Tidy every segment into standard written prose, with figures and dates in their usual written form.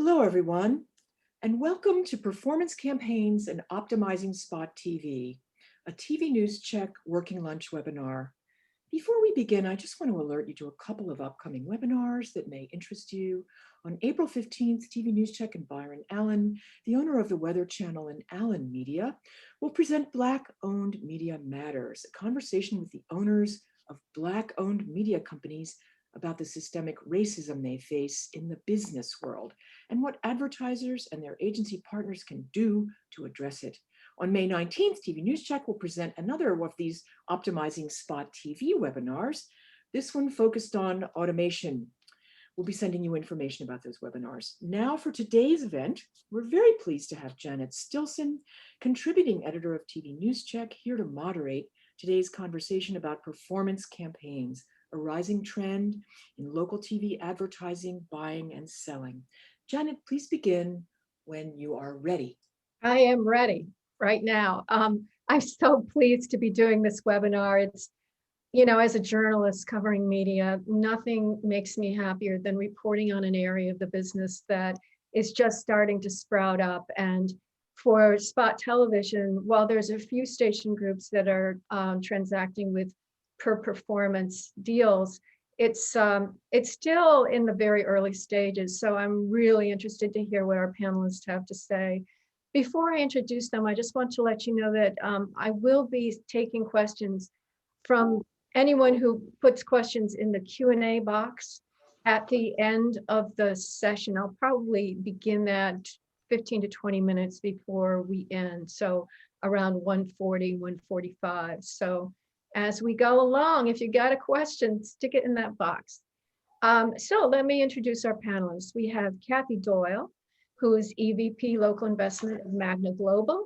Hello, everyone, and welcome to Performance Campaigns and Optimizing Spot TV, a TV News Check Working Lunch webinar. Before we begin, I just want to alert you to a couple of upcoming webinars that may interest you. On April 15th, TV News Check and Byron Allen, the owner of the Weather Channel and Allen Media, will present Black-Owned Media Matters, a conversation with the owners of Black-owned media companies about the systemic racism they face in the business world and what advertisers and their agency partners can do to address it. On May 19th, TV News Check will present another of these Optimizing Spot TV webinars, this one focused on automation. We'll be sending you information about those webinars. Now for today's event, we're very pleased to have Janet Stilson, contributing editor of TV News Check, here to moderate today's conversation about performance campaigns, a rising trend in local TV advertising, buying, and selling. Janet, please begin when you are ready. I am ready right now. I'm so pleased to be doing this webinar. It's, as a journalist covering media, nothing makes me happier than reporting on an area of the business that is just starting to sprout up. And for Spot Television, while there's a few station groups that are transacting with per performance deals, it's still in the very early stages. So I'm really interested to hear what our panelists have to say. Before I introduce them, I just want to let you know that I will be taking questions from anyone who puts questions in the Q&A box at the end of the session. I'll probably begin that 15 to 20 minutes before we end. So around 1:40, 1:45. So as we go along, if you got a question, stick it in that box. So let me introduce our panelists. We have Kathy Doyle, who is EVP Local Investment of Magna Global.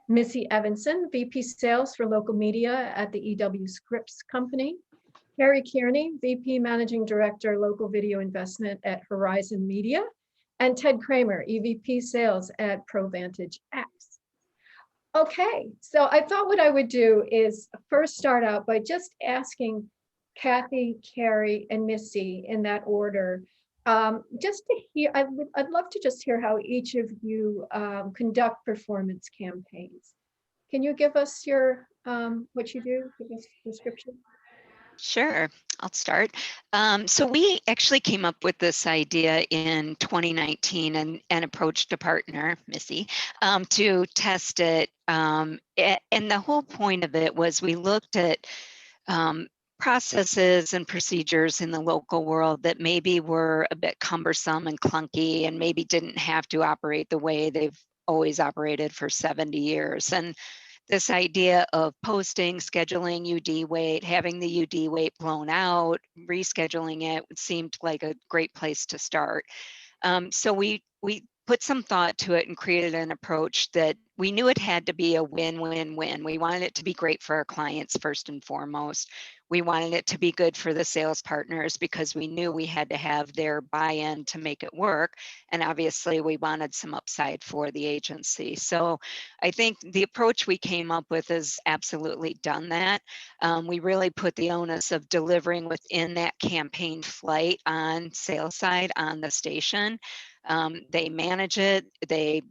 Missy Evanson, VP Sales for Local Media at the EW Scripps Company. Carrie Kearney, VP Managing Director, Local Video Investment at Horizon Media. And Ted Kramer, EVP Sales at ProVantage X. Okay, so I thought what I would do is first start out by just asking Kathy, Carrie, and Missy in that order, just to hear, I'd love to just hear how each of you conduct performance campaigns. Can you give us your, what you do, give us a description? Sure, I'll start. So we actually came up with this idea in 2019 and approached a partner, Missy, to test it. And the whole point of it was we looked at processes and procedures in the local world that maybe were a bit cumbersome and clunky and maybe didn't have to operate the way they've always operated for 70 years. And this idea of posting, scheduling UD weight, having the UD weight blown out, rescheduling it seemed like a great place to start. So we put some thought to it and created an approach that we knew it had to be a win-win-win. We wanted it to be great for our clients first and foremost. We wanted it to be good for the sales partners because we knew we had to have their buy-in to make it work. And obviously we wanted some upside for the agency. So I think the approach we came up with has absolutely done that. We really put the onus of delivering within that campaign flight on sales side on the station. They manage it, they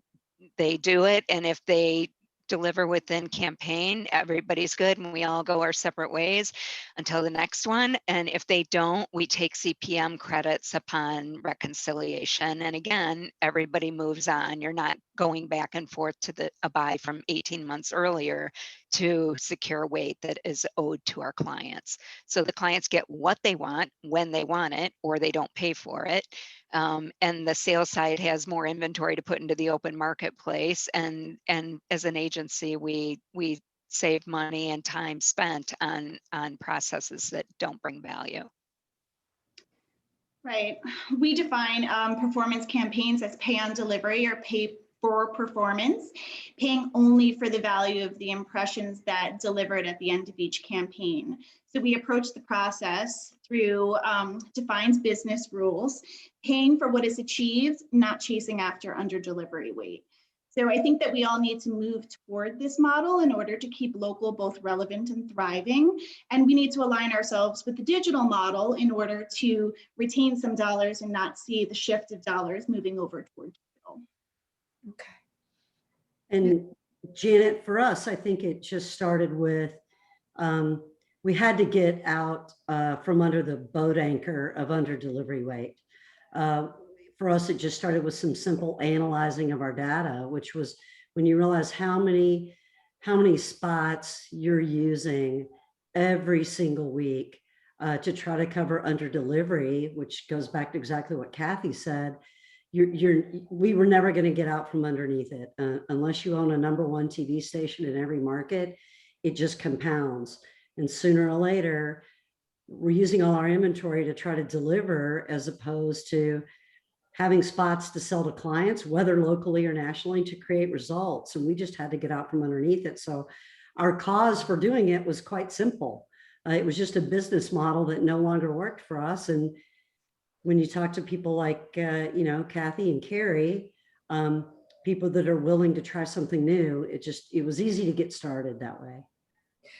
do it, and if they deliver within campaign, everybody's good and we all go our separate ways until the next one. And if they don't, we take CPM credits upon reconciliation. And again, everybody moves on. You're not going back and forth to a buy from 18 months earlier to secure weight that is owed to our clients. So the clients get what they want when they want it, or they don't pay for it. And the sales side has more inventory to put into the open marketplace. And as an agency, we save money and time spent on processes that don't bring value. Right. We define performance campaigns as pay on delivery or pay for performance, paying only for the value of the impressions that delivered at the end of each campaign. So we approach the process through defines business rules, paying for what is achieved, not chasing after under delivery weight. So I think that we all need to move toward this model in order to keep local both relevant and thriving. And we need to align ourselves with the digital model in order to retain some dollars and not see the shift of dollars moving over toward digital. Okay. And Janet, for us, I think it just started with, we had to get out from under the boat anchor of underdelivery weight. For us, it just started with some simple analyzing of our data, which was when you realize how many spots you're using every single week to try to cover underdelivery, which goes back to exactly what Kathy said. We were never going to get out from underneath it unless you own a #1 TV station in every market. It just compounds, and sooner or later, we're using all our inventory to try to deliver as opposed to having spots to sell to clients, whether locally or nationally, to create results. And we just had to get out from underneath it. So our cause for doing it was quite simple. It was just a business model that no longer worked for us. And when you talk to people like, Kathy and Carrie, people that are willing to try something new, it was easy to get started that way.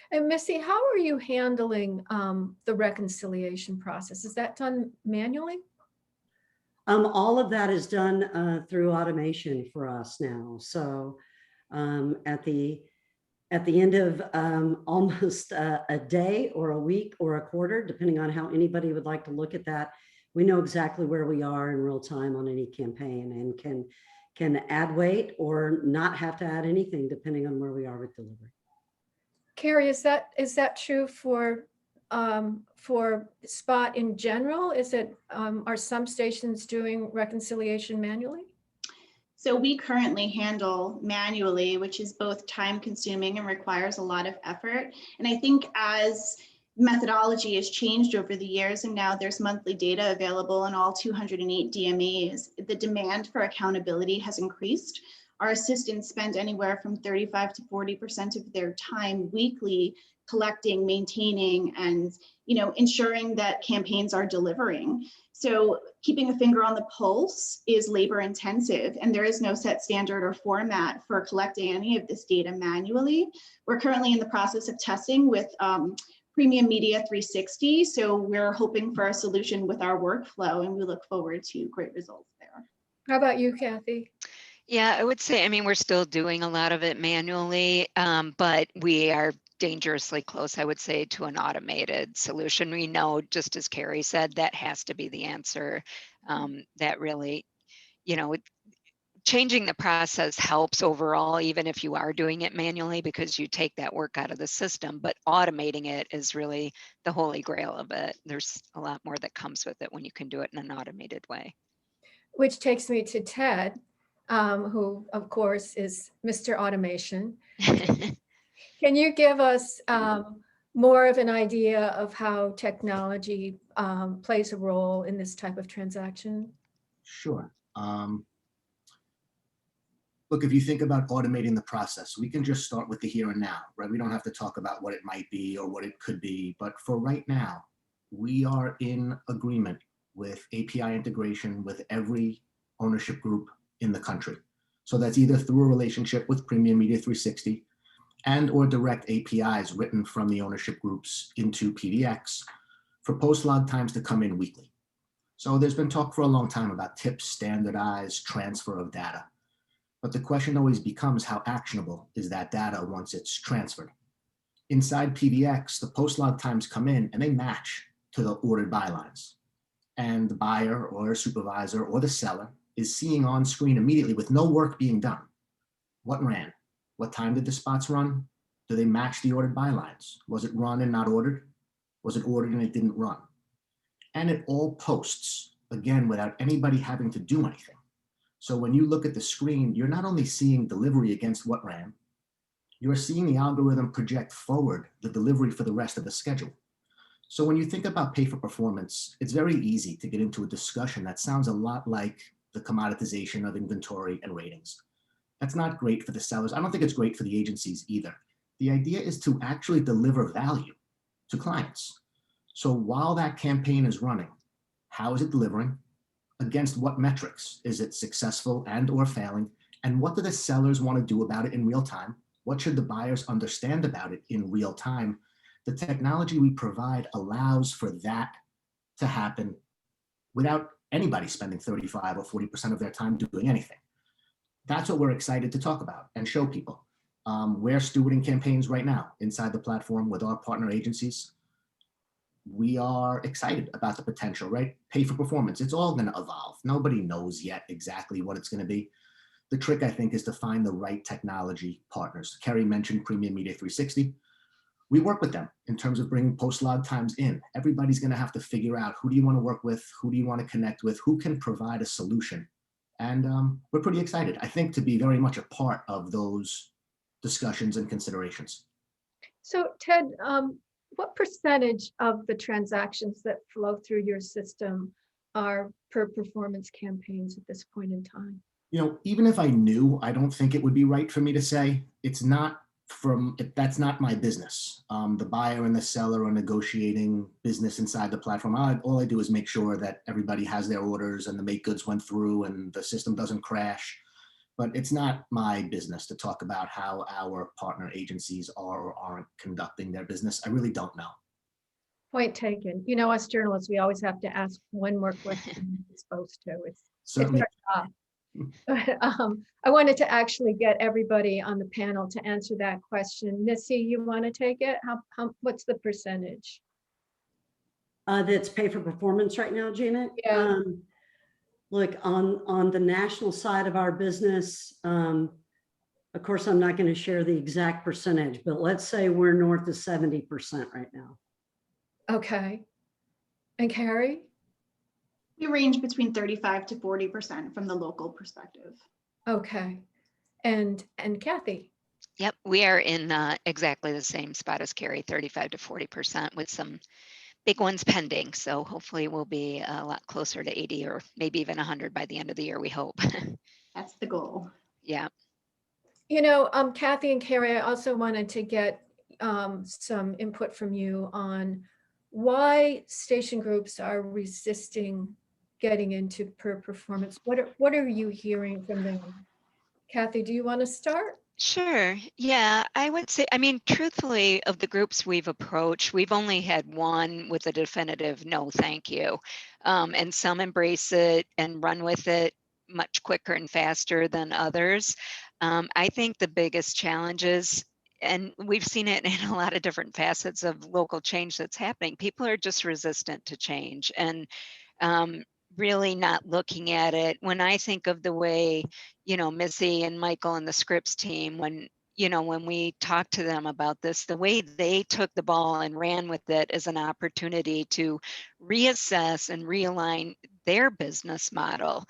And Missy, how are you handling the reconciliation process? Is that done manually? All of that is done through automation for us now. So at the end of almost a day or a week or a quarter, depending on how anybody would like to look at that, we know exactly where we are in real time on any campaign and can add weight or not have to add anything depending on where we are with delivery. Carrie, is that true for Spot in general? Are some stations doing reconciliation manually? So we currently handle manually, which is both time consuming and requires a lot of effort. And I think as methodology has changed over the years and now there's monthly data available in all 208 DMAs, the demand for accountability has increased. Our assistants spend anywhere from 35 to 40% of their time weekly collecting, maintaining, and ensuring that campaigns are delivering. So keeping a finger on the pulse is labor intensive, and there is no set standard or format for collecting any of this data manually. We're currently in the process of testing with Premium Media 360, so we're hoping for a solution with our workflow, and we look forward to great results there. How about you, Kathy? Yeah, I would say, we're still doing a lot of it manually, but we are dangerously close, I would say, to an automated solution. We know, just as Carrie said, that has to be the answer. That really, changing the process helps overall, even if you are doing it manually, because you take that work out of the system, but automating it is really the holy grail of it. There's a lot more that comes with it when you can do it in an automated way. Which takes me to Ted, who of course is Mr. Automation. Can you give us more of an idea of how technology plays a role in this type of transaction? Sure. Look, if you think about automating the process, we can just start with the here and now, right? We don't have to talk about what it might be or what it could be, but for right now, we are in agreement with API integration with every ownership group in the country. So that's either through a relationship with Premium Media 360 and or direct APIs written from the ownership groups into PDX for post-log times to come in weekly. So there's been talk for a long time about tips, standardized transfer of data. But the question always becomes, how actionable is that data once it's transferred? Inside PDX, the post-log times come in and they match to the ordered bylines. And the buyer or supervisor or the seller is seeing on screen immediately with no work being done. What ran? What time did the spots run? Do they match the ordered bylines? Was it run and not ordered? Was it ordered and it didn't run? And it all posts, again, without anybody having to do anything. So when you look at the screen, you're not only seeing delivery against what ran, you're seeing the algorithm project forward the delivery for the rest of the schedule. So when you think about pay for performance, it's very easy to get into a discussion that sounds a lot like the commoditization of inventory and ratings. That's not great for the sellers. I don't think it's great for the agencies either. The idea is to actually deliver value to clients. So while that campaign is running, how is it delivering? Against what metrics? Is it successful and or failing? And what do the sellers want to do about it in real time? What should the buyers understand about it in real time? The technology we provide allows for that to happen without anybody spending 35 or 40% of their time doing anything. That's what we're excited to talk about and show people. We're stewarding campaigns right now inside the platform with our partner agencies. We are excited about the potential, right? Pay for performance. It's all going to evolve. Nobody knows yet exactly what it's going to be. The trick, I think, is to find the right technology partners. Kerry mentioned Premium Media 360. We work with them in terms of bringing post-log times in. Everybody's going to have to figure out, who do you want to work with? Who do you want to connect with? Who can provide a solution? And we're pretty excited, I think, to be very much a part of those discussions and considerations. So Ted, what percentage of the transactions that flow through your system are per performance campaigns at this point in time? You know, even if I knew, I don't think it would be right for me to say. It's not that's not my business. The buyer and the seller are negotiating business inside the platform. All I do is make sure that everybody has their orders and the make goods went through and the system doesn't crash. But it's not my business to talk about how our partner agencies are or aren't conducting their business. I really don't know. Point taken. You know, us journalists, we always have to ask one more question than we're supposed to. It's Certainly. our job. I wanted to actually get everybody on the panel to answer that question. Missy, you want to take it? What's the percentage? That's pay for performance right now, Janet? Yeah. Look, on the national side of our business, of course, I'm not going to share the exact percentage, but let's say we're north of 70% right now. Okay. And Carrie? We range between 35 to 40% from the local perspective. Okay. And Kathy? Yep, we are in exactly the same spot as Carrie, 35 to 40%, with some big ones pending. So hopefully we'll be a lot closer to 80 or maybe even 100 by the end of the year, we hope. That's the goal. Yeah. You know, Kathy and Carrie, I also wanted to get some input from you on why station groups are resisting getting into per performance. What are you hearing from them? Kathy, do you want to start? Sure. Yeah, I would say, I mean, truthfully, of the groups we've approached, we've only had one with a definitive no, thank you. And some embrace it and run with it much quicker and faster than others. I think the biggest challenges, and we've seen it in a lot of different facets of local change that's happening, people are just resistant to change and really not looking at it. When I think of the way, you know, Missy and Michael and the Scripps team, when we talked to them about this, the way they took the ball and ran with it as an opportunity to reassess and realign their business model,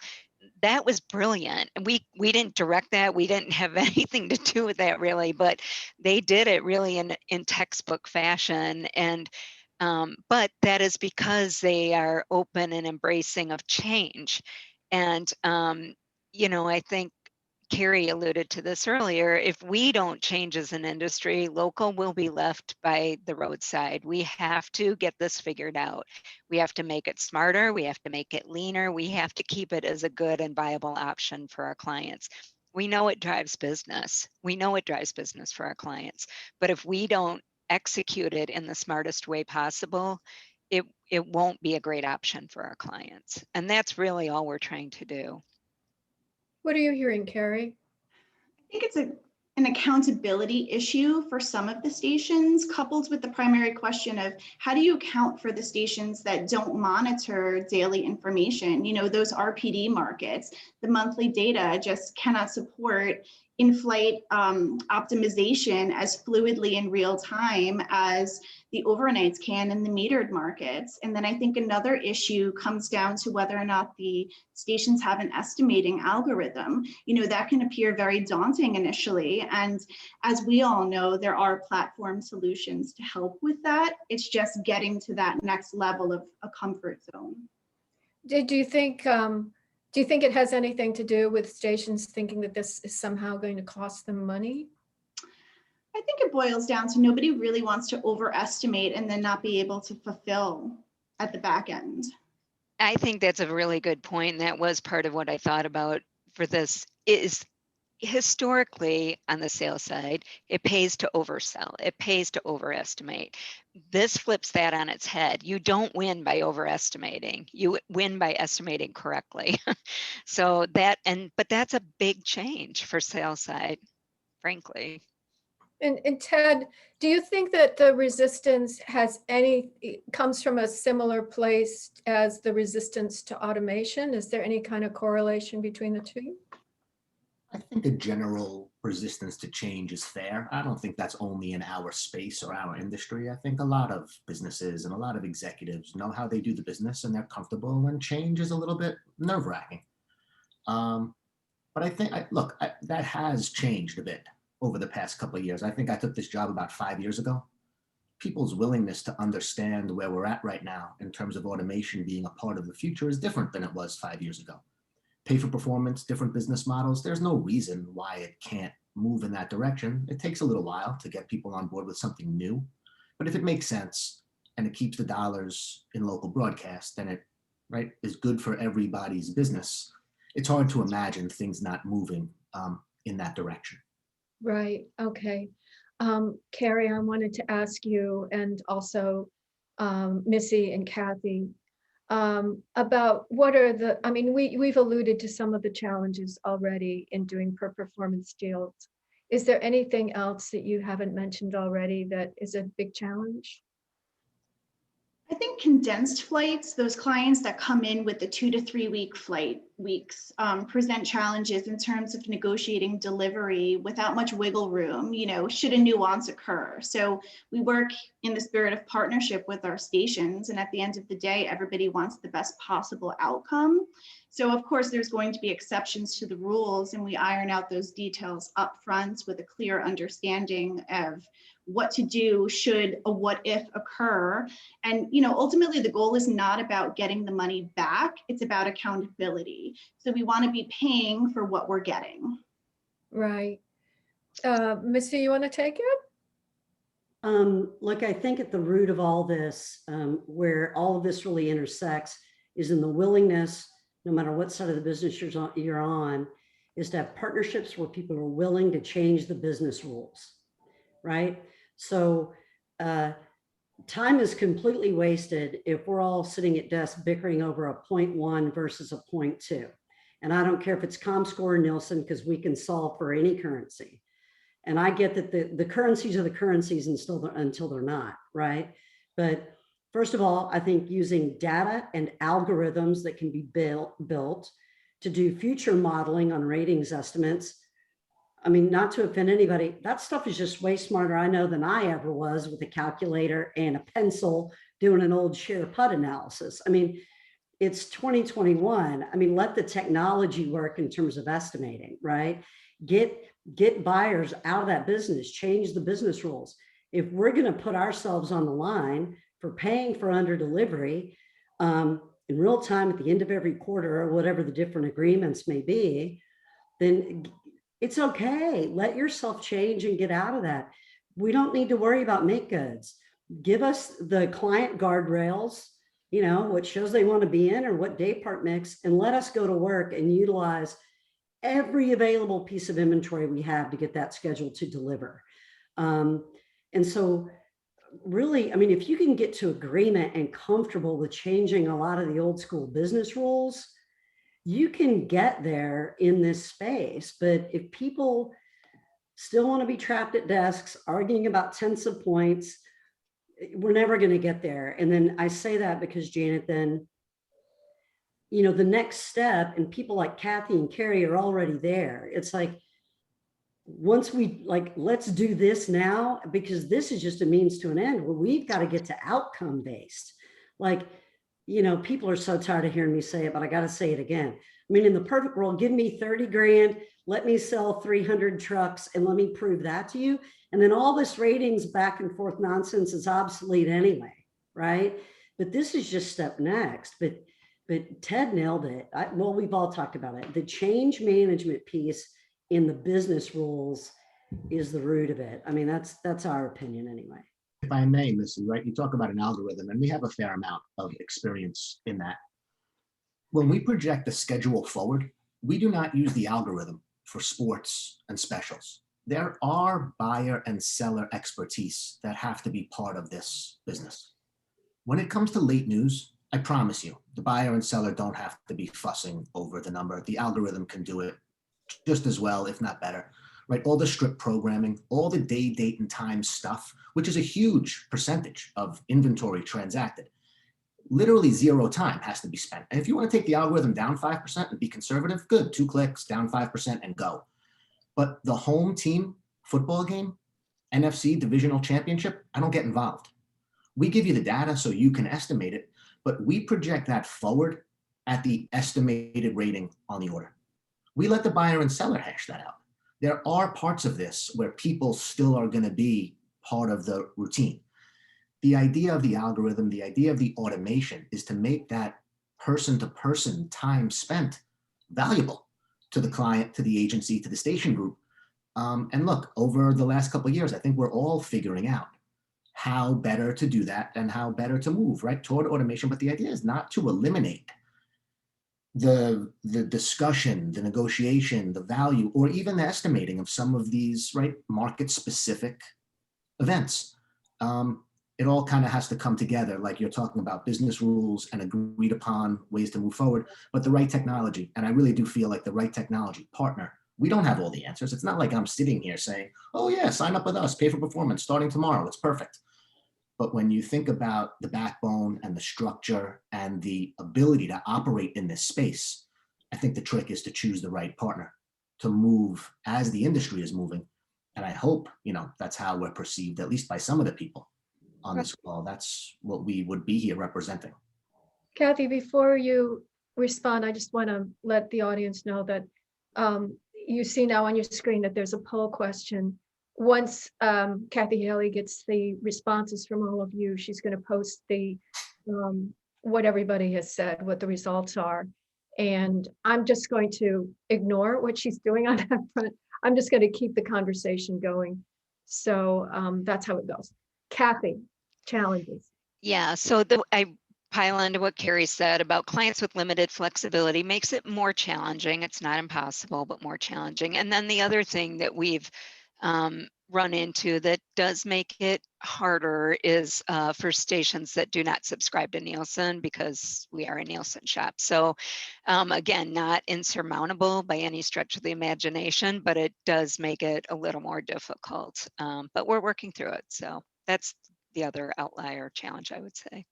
that was brilliant. And we didn't direct that. We didn't have anything to do with that really, but they did it really in textbook fashion. And but that is because they are open and embracing of change. And, you know, I think Carrie alluded to this earlier. If we don't change as an industry, local will be left by the roadside. We have to get this figured out. We have to make it smarter. We have to make it leaner. We have to keep it as a good and viable option for our clients. We know it drives business. We know it drives business for our clients. But if we don't execute it in the smartest way possible, it won't be a great option for our clients. And that's really all we're trying to do. What are you hearing, Carrie? I think it's an accountability issue for some of the stations, coupled with the primary question of how do you account for the stations that don't monitor daily information? You know, those RPD markets, the monthly data just cannot support in-flight optimization as fluidly in real time as the overnights can in the metered markets. And then I think another issue comes down to whether or not the stations have an estimating algorithm. You know, that can appear very daunting initially. And as we all know, there are platform solutions to help with that. It's just getting to that next level of a comfort zone. Do you think it has anything to do with stations thinking that this is somehow going to cost them money? I think it boils down to nobody really wants to overestimate and then not be able to fulfill at the back end. I think that's a really good point. And that was part of what I thought about for this is historically on the sales side, it pays to oversell. It pays to overestimate. This flips that on its head. You don't win by overestimating. You win by estimating correctly. So but that's a big change for sales side, frankly. And Ted, do you think that the resistance comes from a similar place as the resistance to automation? Is there any kind of correlation between the two? I think a general resistance to change is fair. I don't think that's only in our space or our industry. I think a lot of businesses and a lot of executives know how they do the business and they're comfortable when change is a little bit nerve-wracking. But I think, that has changed a bit over the past couple of years. I think I took this job about 5 years ago. People's willingness to understand where we're at right now in terms of automation being a part of the future is different than it was 5 years ago. Pay for performance, different business models. There's no reason why it can't move in that direction. It takes a little while to get people on board with something new. But if it makes sense and it keeps the dollars in local broadcast, then it is good for everybody's business. It's hard to imagine things not moving in that direction. Right. Okay. Carrie, I wanted to ask you, and also Missy and Kathy, about what are the, I mean, we've alluded to some of the challenges already in doing per performance deals. Is there anything else that you haven't mentioned already that is a big challenge? I think condensed flights, those clients that come in with the 2 to 3 weeks, present challenges in terms of negotiating delivery without much wiggle room, should a nuance occur. So we work in the spirit of partnership with our stations, and at the end of the day, everybody wants the best possible outcome. So of course, there's going to be exceptions to the rules, and we iron out those details up front with a clear understanding of what to do should a what if occur. And ultimately the goal is not about getting the money back, it's about accountability. So we want to be paying for what we're getting. Right. Missy, you want to take it? Look, I think at the root of all this, where all of this really intersects, is in the willingness, no matter what side of the business you're on, is to have partnerships where people are willing to change the business rules, right? So time is completely wasted if we're all sitting at desks bickering over a 0.1 versus a 0.2. And I don't care if it's ComScore or Nielsen, because we can solve for any currency. And I get that the currencies are the currencies until they're not, right? But first of all, I think using data and algorithms that can be built to do future modeling on ratings estimates. I mean, not to offend anybody, that stuff is just way smarter, I know, than I ever was with a calculator and a pencil doing an old share PUT analysis. I mean, it's 2021. I mean, let the technology work in terms of estimating, right? Get buyers out of that business, change the business rules. If we're going to put ourselves on the line for paying for under delivery in real time at the end of every quarter or whatever the different agreements may be, then it's okay. Let yourself change and get out of that. We don't need to worry about make goods. Give us the client guardrails, what shows they want to be in or what day part mix, and let us go to work and utilize every available piece of inventory we have to get that scheduled to deliver. And so really, I mean, if you can get to agreement and comfortable with changing a lot of the old school business rules, you can get there in this space. But if people still want to be trapped at desks, arguing about tenths of points, we're never going to get there. And then I say that because, Janet, then, the next step, and people like Kathy and Carrie are already there. It's like, once we let's do this now, because this is just a means to an end where we've got to get to outcome based. People are so tired of hearing me say it, but I got to say it again. I mean, in the perfect world, give me 30 grand, let me sell 300 trucks and let me prove that to you. And then all this ratings back and forth nonsense is obsolete anyway, right? But this is just step next. But Ted nailed it. Well, we've all talked about it. The change management piece in the business rules is the root of it. I mean, that's our opinion anyway. If I may, Missy, right? You talk about an algorithm, and we have a fair amount of experience in that. When we project the schedule forward, we do not use the algorithm for sports and specials. There are buyer and seller expertise that have to be part of this business. When it comes to late news, I promise you, the buyer and seller don't have to be fussing over the number. The algorithm can do it just as well, if not better, right? All the strip programming, all the day, date, and time stuff, which is a huge percentage of inventory transacted. Literally 0 time has to be spent. And if you want to take the algorithm down 5% and be conservative, good, 2 clicks, down 5% and go. But the home team football game, NFC divisional championship, I don't get involved. We give you the data so you can estimate it, but we project that forward at the estimated rating on the order. We let the buyer and seller hash that out. There are parts of this where people still are going to be part of the routine. The idea of the algorithm, the idea of the automation is to make that person-to-person time spent valuable to the client, to the agency, to the station group. And look, over the last couple of years, I think we're all figuring out how better to do that and how better to move, right, toward automation. But the idea is not to eliminate the discussion, the negotiation, the value, or even the estimating of some of these, right, market-specific events. It all kind of has to come together, like you're talking about business rules and agreed upon ways to move forward, but the right technology. And I really do feel like the right technology partner. We don't have all the answers. It's not like I'm sitting here saying, oh yeah, sign up with us, pay for performance starting tomorrow. It's perfect. But when you think about the backbone and the structure and the ability to operate in this space, I think the trick is to choose the right partner to move as the industry is moving. And I hope, that's how we're perceived, at least by some of the people on this call. That's what we would be here representing. Kathy, before you respond, I just want to let the audience know that you see now on your screen that there's a poll question. Once Kathy Haley gets the responses from all of you, she's going to post the what everybody has said, what the results are. And I'm just going to ignore what she's doing on that front. I'm just going to keep the conversation going. So that's how it goes. Kathy, challenges. Yeah, so I pile into what Carrie said about clients with limited flexibility makes it more challenging. It's not impossible, but more challenging. And then the other thing that we've run into that does make it harder is for stations that do not subscribe to Nielsen, because we are a Nielsen shop. So again, not insurmountable by any stretch of the imagination, but it does make it a little more difficult. But we're working through it. So that's the other outlier challenge, I would say.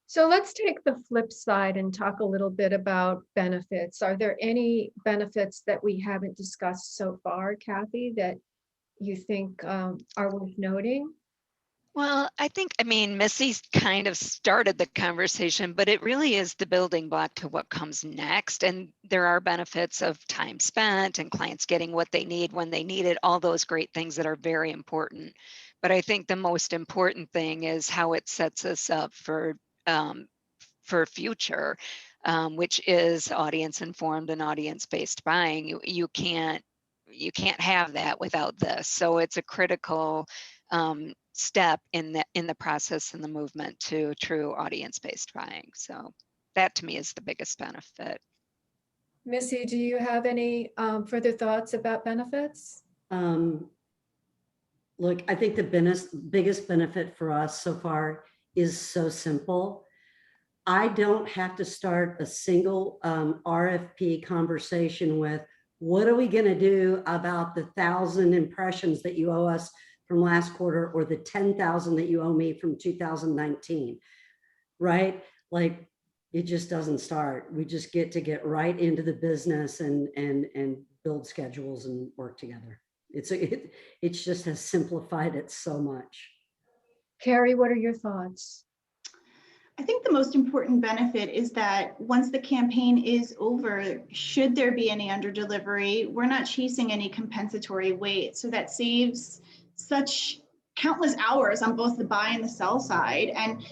So let's take the flip side and talk a little bit about benefits. Are there any benefits that we haven't discussed so far, Kathy, that you think are worth noting? Well, I mean, Missy's kind of started the conversation, but it really is the building block to what comes next. And there are benefits of time spent and clients getting what they need when they need it, all those great things that are very important. But I think the most important thing is how it sets us up for future, which is audience informed and audience based buying. You can't have that without this. So it's a critical step in the process and the movement to true audience based buying. So that to me is the biggest benefit. Missy, do you have any further thoughts about benefits? Look, I think the biggest benefit for us so far is so simple. I don't have to start a single RFP conversation with, what are we going to do about the 1,000 impressions that you owe us from last quarter, or the 10,000 that you owe me from 2019, right? Like, it just doesn't start. We just get right into the business and build schedules and work together. It just has simplified it so much. Carrie, what are your thoughts? I think the most important benefit is that once the campaign is over, should there be any under delivery, we're not chasing any compensatory weight. So that saves such countless hours on both the buy and the sell side. And,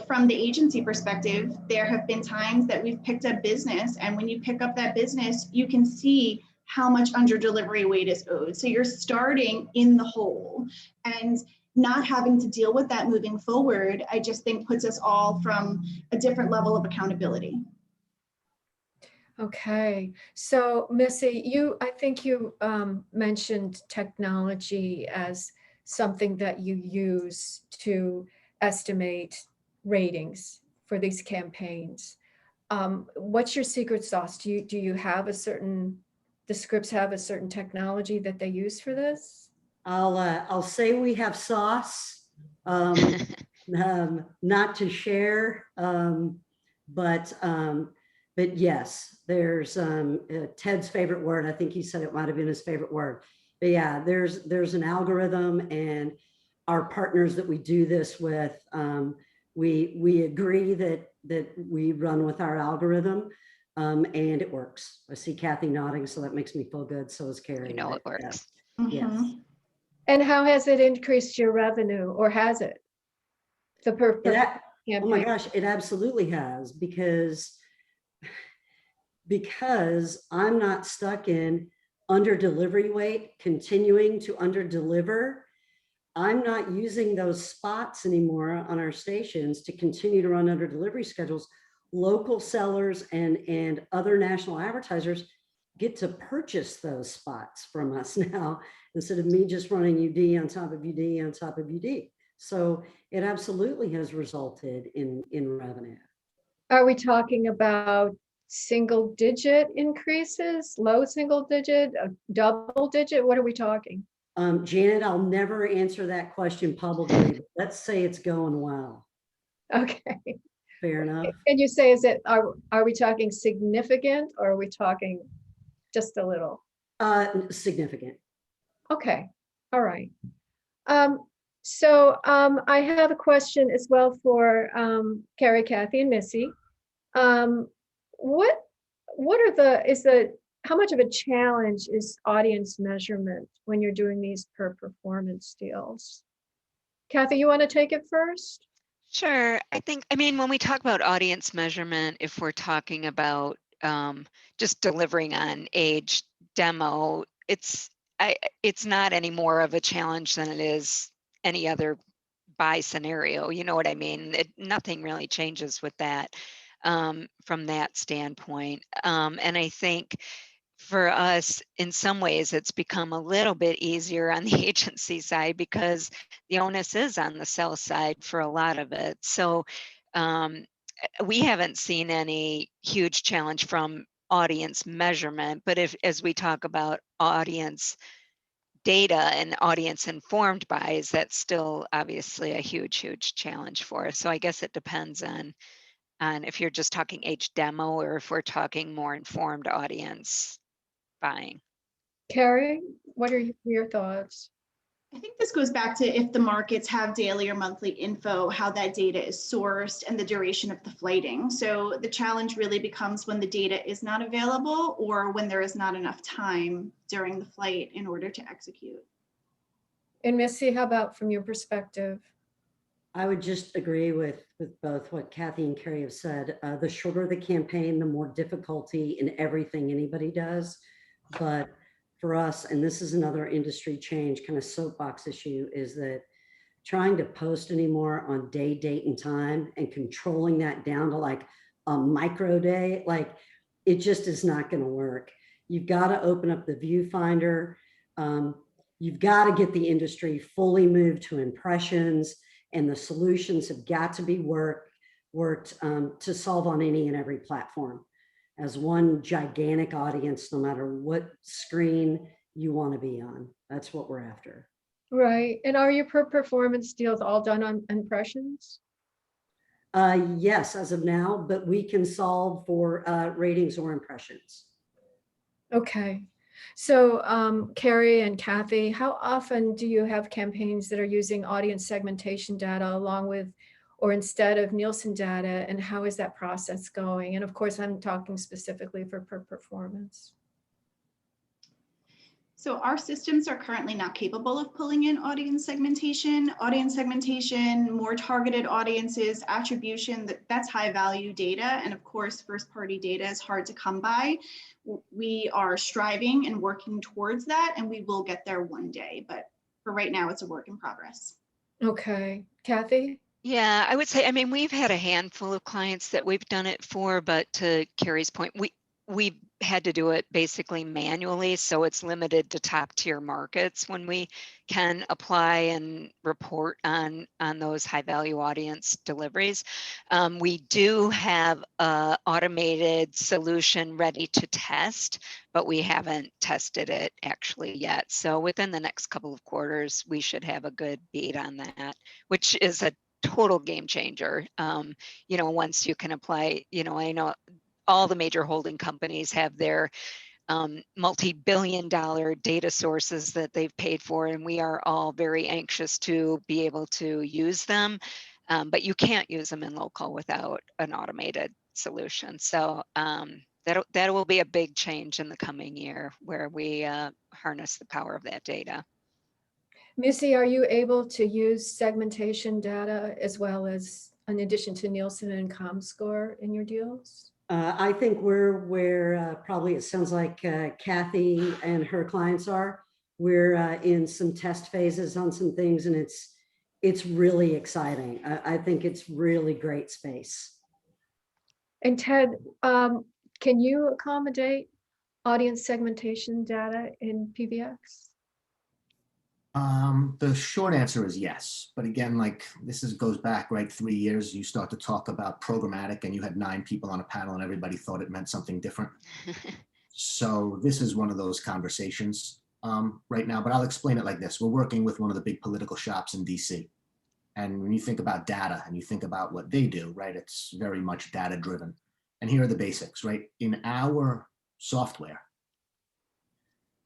from the agency perspective, there have been times that we've picked up business, and when you pick up that business, you can see how much under delivery weight is owed. So you're starting in the hole, and not having to deal with that moving forward, I just think puts us all from a different level of accountability. Okay, so Missy, I think you mentioned technology as something that you use to estimate ratings for these campaigns. What's your secret sauce? Do you have the scripts have a certain technology that they use for this? I'll say we have sauce, not to share, but yes, there's Ted's favorite word. I think he said it might have been his favorite word. But yeah, there's an algorithm, and our partners that we do this with, we agree that we run with our algorithm, and it works. I see Kathy nodding, so that makes me feel good. So is Carrie. You know it But works. yes. Mhm. And how has it increased your revenue, or has it? The per Oh my campaign? gosh, it absolutely has, because I'm not stuck in under delivery weight, continuing to under deliver. I'm not using those spots anymore on our stations to continue to run under delivery schedules. Local sellers and other national advertisers get to purchase those spots from us now, instead of me just running UD on top of UD on top of UD. So it absolutely has resulted in revenue. Are we talking about single digit increases, low single digit, double digit? What are we talking? Janet, I'll never answer that question publicly, but let's say it's going well. Okay. Fair enough. Can you say, are we talking significant, or are we talking just a little? Significant. Okay, all right. I have a question as well for Carrie, Kathy, and Missy. What how much of a challenge is audience measurement when you're doing these per performance deals? Kathy, you want to take it first? Sure. I mean, when we talk about audience measurement, if we're talking about just delivering on age demo, it's not any more of a challenge than it is any other buy scenario. You know what I mean? Nothing really changes with that from that standpoint. And I think for us, in some ways, it's become a little bit easier on the agency side because the onus is on the sell side for a lot of it. So we haven't seen any huge challenge from audience measurement, but as we talk about audience data and audience informed buys, that's still obviously a huge challenge for us. So I guess it depends on if you're just talking age demo or if we're talking more informed audience buying. Carrie, what are your thoughts? I think this goes back to if the markets have daily or monthly info, how that data is sourced, and the duration of the flighting. So the challenge really becomes when the data is not available or when there is not enough time during the flight in order to execute. And Missy, how about from your perspective? I would just agree with both what Kathy and Carrie have said. The shorter the campaign, the more difficulty in everything anybody does. But for us, and this is another industry change, kind of soapbox issue, is that trying to post anymore on day, date, and time and controlling that down to like a micro day, like it just is not going to work. You've got to open up the viewfinder. You've got to get the industry fully moved to impressions, and the solutions have got to be worked to solve on any and every platform as one gigantic audience, no matter what screen you want to be on. That's what we're after. Right. And are your per performance deals all done on impressions? Yes, as of now, but we can solve for ratings or impressions. Okay. So Carrie and Kathy, how often do you have campaigns that are using audience segmentation data along with or instead of Nielsen data, and how is that process going? And of course, I'm talking specifically for per performance. So our systems are currently not capable of pulling in audience segmentation. Audience segmentation, more targeted audiences, attribution, that's high value data. And of course, first party data is hard to come by. We are striving and working towards that, and we will get there one day. But for right now, it's a work in progress. Okay. Kathy? Yeah, I would say, I mean, we've had a handful of clients that we've done it for, but to Carrie's point, we had to do it basically manually, so it's limited to top tier markets when we can apply and report on those high value audience deliveries. We do have an automated solution ready to test, but we haven't tested it actually yet. So within the next couple of quarters, we should have a good beat on that, which is a total game changer. You know, once you can apply, you know, I know all the major holding companies have their multi-billion-dollar data sources that they've paid for, and we are all very anxious to be able to use them, but you can't use them in local without an automated solution. So that will be a big change in the coming year, where we harness the power of that data. Missy, are you able to use segmentation data as well as, in addition to Nielsen and ComScore, in your deals? I think we're where probably it sounds like Kathy and her clients are. We're in some test phases on some things, and it's really exciting. I think it's really great space. And Ted, can you accommodate audience segmentation data in PBX? The short answer is yes. But again, like goes back, right, 3 years, you start to talk about programmatic and you had 9 people on a panel and everybody thought it meant something different. So this is one of those conversations right now, but I'll explain it like this. We're working with one of the big political shops in DC. And when you think about data and you think about what they do, right, it's very much data driven. And here are the basics, right? In our software,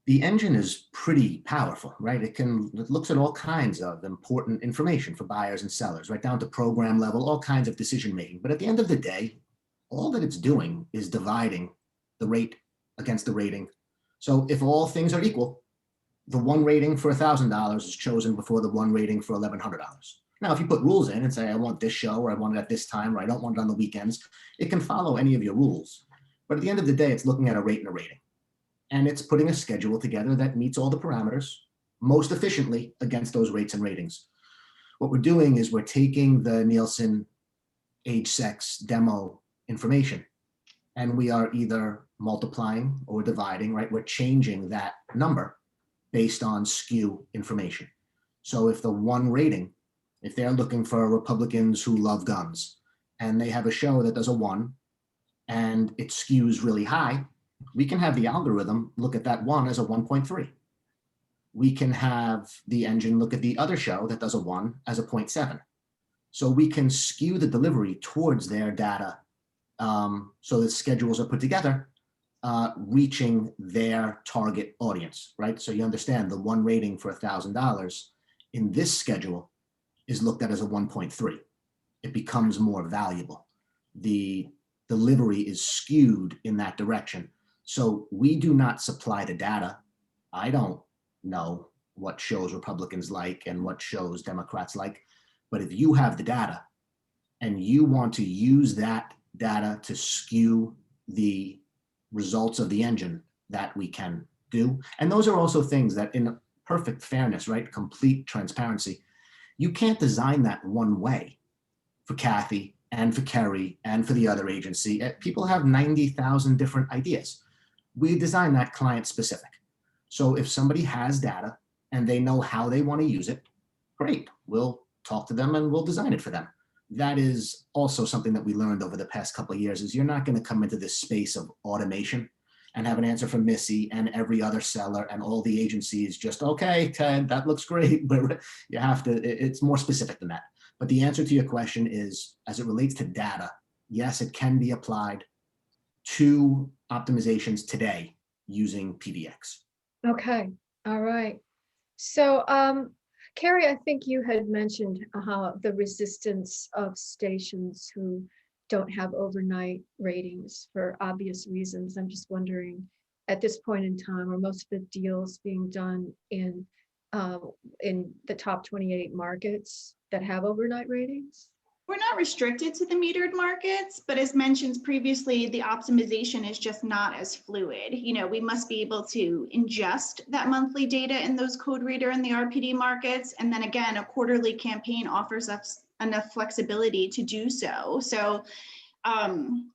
the engine is pretty powerful, right? It looks at all kinds of important information for buyers and sellers, right down to program level, all kinds of decision making. But at the end of the day, all that it's doing is dividing the rate against the rating. So if all things are equal, the one rating for $1,000 is chosen before the one rating for $1,100. Now, if you put rules in and say, I want this show, or I want it at this time, or I don't want it on the weekends, it can follow any of your rules. But at the end of the day, it's looking at a rate and a rating. And it's putting a schedule together that meets all the parameters most efficiently against those rates and ratings. What we're doing is we're taking the Nielsen age, sex, demo information, and we are either multiplying or dividing, right? We're changing that number based on skew information. So if the one rating, if they're looking for Republicans who love guns, and they have a show that does a 1, and it skews really high, we can have the algorithm look at that 1 as a 1.3. We can have the engine look at the other show that does a 1 as a 0.7. So we can skew the delivery towards their data so that schedules are put together, reaching their target audience, right? So you understand the one rating for $1,000 in this schedule is looked at as a 1.3. It becomes more valuable. The delivery is skewed in that direction. So we do not supply the data. I don't know what shows Republicans like and what shows Democrats like. But if you have the data and you want to use that data to skew the results of the engine, that we can do. And those are also things that, in perfect fairness, right, complete transparency, you can't design that one way for Kathy and for Kerry and for the other agency. People have 90,000 different ideas. We design that client specific. So if somebody has data and they know how they want to use it, great, we'll talk to them and we'll design it for them. That is also something that we learned over the past couple of years, is you're not going to come into this space of automation and have an answer from Missy and every other seller and all the agencies just, okay, Ted, that looks great, but you have to, it's more specific than that. But the answer to your question is, as it relates to data, yes, it can be applied to optimizations today using PBX. Okay, all right. So, Carrie, I think you had mentioned how the resistance of stations who don't have overnight ratings for obvious reasons. I'm just wondering, at this point in time, are most of the deals being done in the top 28 markets that have overnight ratings? We're not restricted to the metered markets, but as mentioned previously, the optimization is just not as fluid. You know, we must be able to ingest that monthly data in those code reader and the RPD markets. And then again, a quarterly campaign offers us enough flexibility to do so. So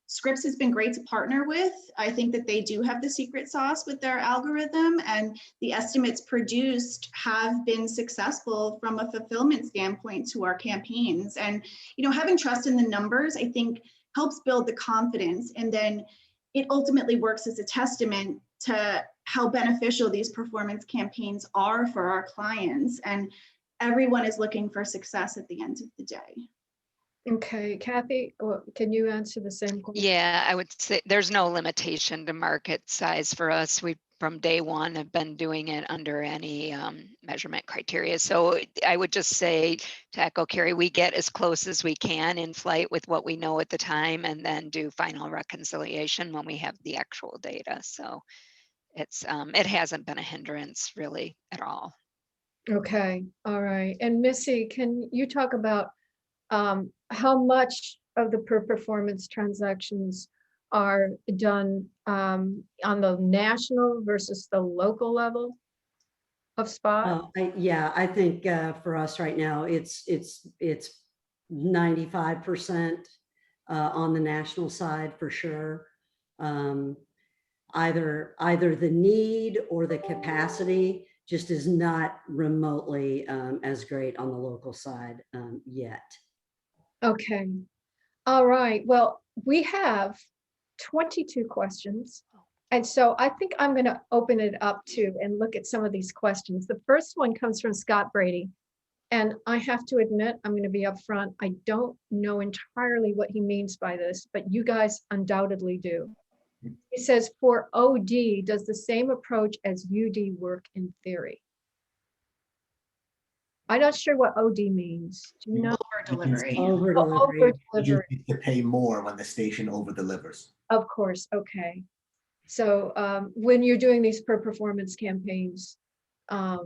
Scripps has been great to partner with. I think that they do have the secret sauce with their algorithm, and the estimates produced have been successful from a fulfillment standpoint to our campaigns. And, having trust in the numbers, I think, helps build the confidence. And then it ultimately works as a testament to how beneficial these performance campaigns are for our clients. And everyone is looking for success at the end of the day. Okay, Kathy, can you answer the same question? Yeah, I would say there's no limitation to market size for us. We, from day one, have been doing it under any measurement criteria. So I would just say, to echo Carrie, we get as close as we can in flight with what we know at the time, and then do final reconciliation when we have the actual data. So it's it hasn't been a hindrance really at all. Okay, all right. And Missy, can you talk about how much of the per performance transactions are done on the national versus the local level of spot? Yeah, I think for us right now, it's 95% on the national side for sure. Either the need or the capacity just is not remotely as great on the local side yet. Okay. All right. Well, we have 22 questions. And so I think I'm going to open it up to and look at some of these questions. The first one comes from Scott Brady. And I have to admit, I'm going to be upfront. I don't know entirely what he means by this, but you guys undoubtedly do. He says, for OD, does the same approach as UD work in theory? I'm not sure what OD means. Do you know? Over delivery. Over Over delivery. You delivery. just need to pay more when the station over delivers. Of course. Okay. So when you're doing these per performance campaigns, how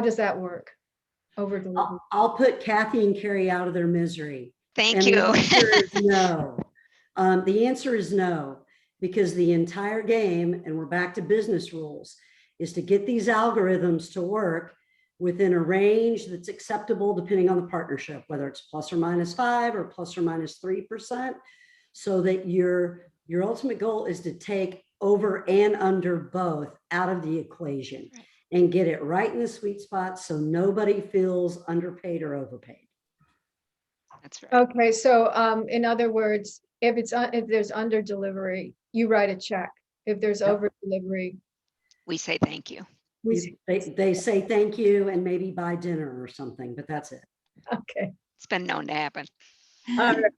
does that work? Over delivery. I'll put Kathy and Carrie out of their misery. Thank And you. the answer is no. The answer is no, because the entire game, and we're back to business rules, is to get these algorithms to work within a range that's acceptable depending on the partnership, whether it's plus or minus 5 or plus or minus 3%, so that your ultimate goal is to take over and under both out of the equation and get it right in the sweet spot so nobody feels underpaid or overpaid. That's right. Okay, so in other words, if there's under delivery, you write a check. If there's Yep. over delivery, We say thank you. They say thank you and maybe buy dinner or something, but that's it. okay. It's been known to happen. All right.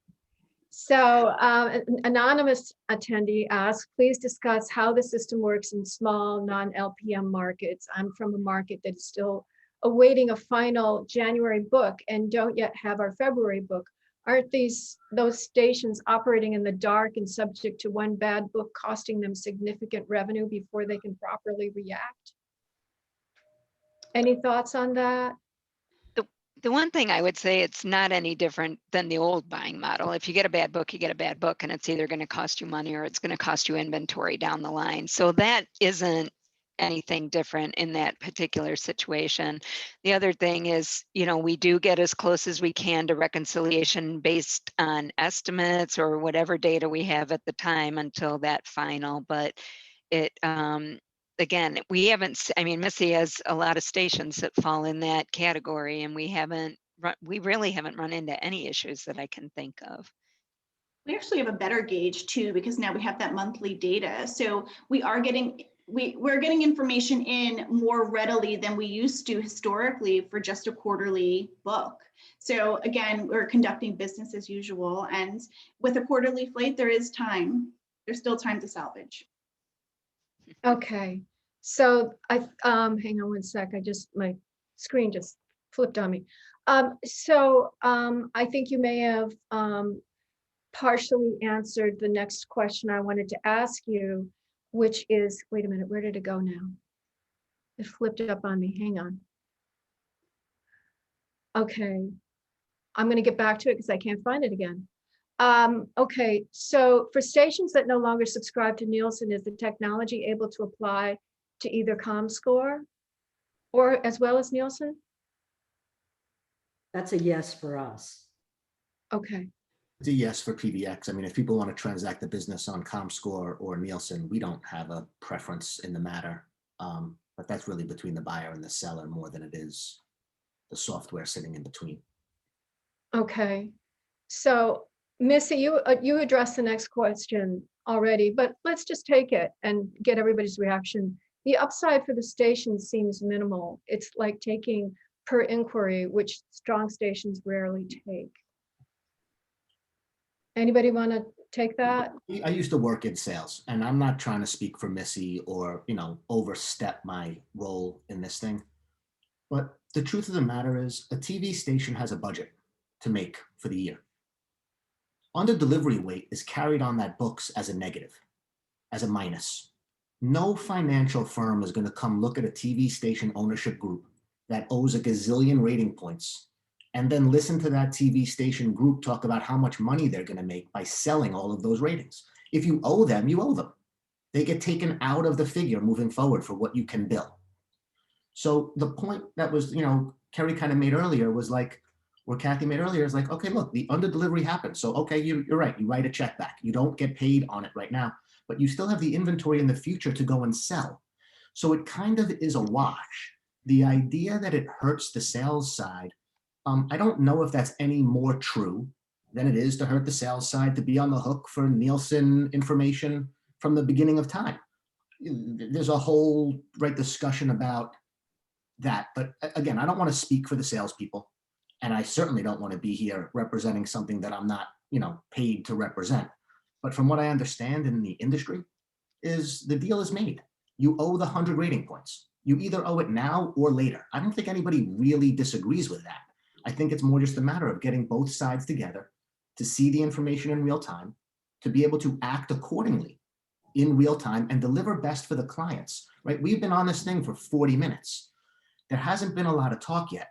So an anonymous attendee asks, please discuss how the system works in small non-LPM markets. I'm from a market that is still awaiting a final January book and don't yet have our February book. Aren't those stations operating in the dark and subject to one bad book costing them significant revenue before they can properly react? Any thoughts on that? The one thing I would say, it's not any different than the old buying model. If you get a bad book, you get a bad book, and it's either going to cost you money or it's going to cost you inventory down the line. So that isn't anything different in that particular situation. The other thing is, we do get as close as we can to reconciliation based on estimates or whatever data we have at the time until that final, but it, again, we haven't, Missy has a lot of stations that fall in that category, and we really haven't run into any issues that I can think of. We actually have a better gauge too, because now we have that monthly data. So we're getting information in more readily than we used to historically for just a quarterly book. So again, we're conducting business as usual. And with a quarterly flight, there's still time to salvage. Okay, so hang on one sec. My screen just flipped on me. I think you may have partially answered the next question I wanted to ask you, which is, wait a minute, where did it go now? It flipped up on me, hang on. Okay, I'm gonna get back to it because I can't find it again. Okay, so for stations that no longer subscribe to Nielsen, is the technology able to apply to either ComScore or as well as Nielsen? That's a yes for us. Okay. It's a yes for PBX. I mean, if people want to transact the business on ComScore or Nielsen, we don't have a preference in the matter. But that's really between the buyer and the seller more than it is the software sitting in between. Okay. So Missy, you addressed the next question already, but let's just take it and get everybody's reaction. The upside for the station seems minimal. It's like taking per inquiry, which strong stations rarely take. Anybody want to take that? I used to work in sales, and I'm not trying to speak for Missy or, overstep my role in this thing. But the truth of the matter is a TV station has a budget to make for the year. Under delivery weight is carried on that books as a negative, as a minus. No financial firm is going to come look at a TV station ownership group that owes a gazillion rating points and then listen to that TV station group talk about how much money they're going to make by selling all of those ratings. If you owe them, you owe them. They get taken out of the figure moving forward for what you can bill. So the point that was, Kerry kind of made earlier was like, or Kathy made earlier is like, okay, look, the under delivery happens. So, okay, you're right. You write a check back. You don't get paid on it right now, but you still have the inventory in the future to go and sell. So it kind of is a wash. The idea that it hurts the sales side, I don't know if that's any more true than it is to hurt the sales side to be on the hook for Nielsen information from the beginning of time. There's a whole discussion about that. But again, I don't want to speak for the salespeople. And I certainly don't want to be here representing something that I'm not, paid to represent. But from what I understand in the industry is the deal is made. You owe the 100 rating points. You either owe it now or later. I don't think anybody really disagrees with that. I think it's more just a matter of getting both sides together to see the information in real time, to be able to act accordingly in real time and deliver best for the clients, right? We've been on this thing for 40 minutes. There hasn't been a lot of talk yet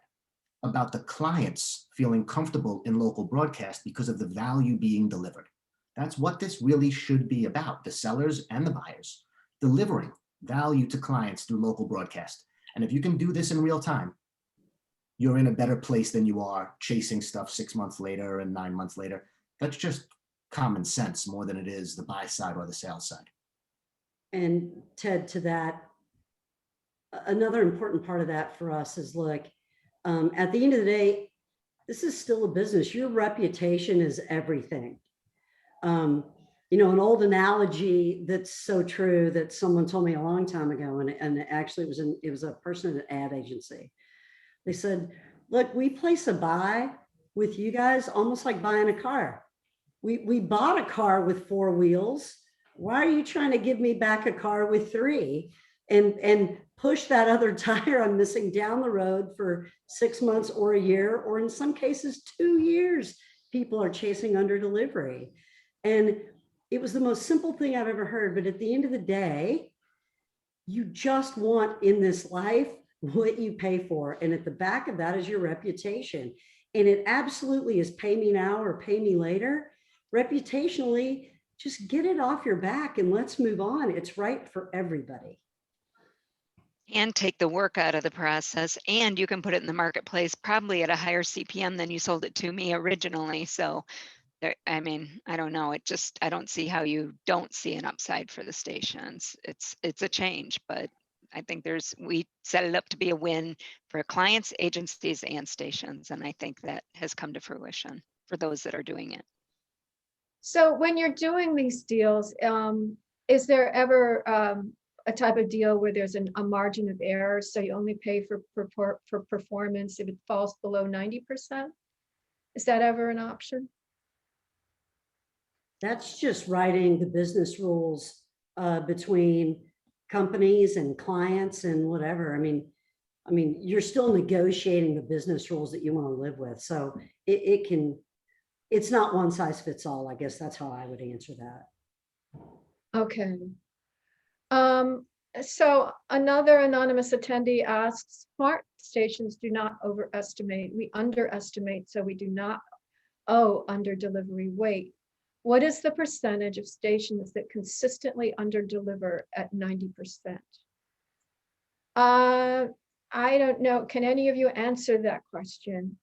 about the clients feeling comfortable in local broadcast because of the value being delivered. That's what this really should be about, the sellers and the buyers, delivering value to clients through local broadcast. And if you can do this in real time, you're in a better place than you are chasing stuff 6 months later and 9 months later. That's just common sense more than it is the buy side or the sales side. And Ted, to that, another important part of that for us is, look, at the end of the day, this is still a business. Your reputation is everything. An old analogy that's so true that someone told me a long time ago, and actually it was a person at an ad agency. They said, look, we place a buy with you guys almost like buying a car. We bought a car with 4 wheels. Why are you trying to give me back a car with 3 and push that other tire I'm missing down the road for 6 months or a year, or in some cases 2 years? People are chasing under delivery. And it was the most simple thing I've ever heard. But at the end of the day, you just want in this life what you pay for. And at the back of that is your reputation. And it absolutely is pay me now or pay me later. Reputationally, just get it off your back and let's move on. It's right for everybody. And take the work out of the process, and you can put it in the marketplace probably at a higher CPM than you sold it to me originally. So there, I don't know. I don't see how you don't see an upside for the stations. It's a change, but I think we set it up to be a win for clients, agencies, and stations. And I think that has come to fruition for those that are doing it. So when you're doing these deals, is there ever a type of deal where there's a margin of error, so you only pay for performance if it falls below 90%? Is that ever an option? That's just writing the business rules between companies and clients and whatever. I mean, you're still negotiating the business rules that you want to live with. So it's not one size fits all. I guess that's how I would answer that. Okay. So another anonymous attendee asks, smart stations do not overestimate, we underestimate, so we do not owe under delivery weight. What is the percentage of stations that consistently underdeliver at 90%? I don't know. Can any of you answer that question?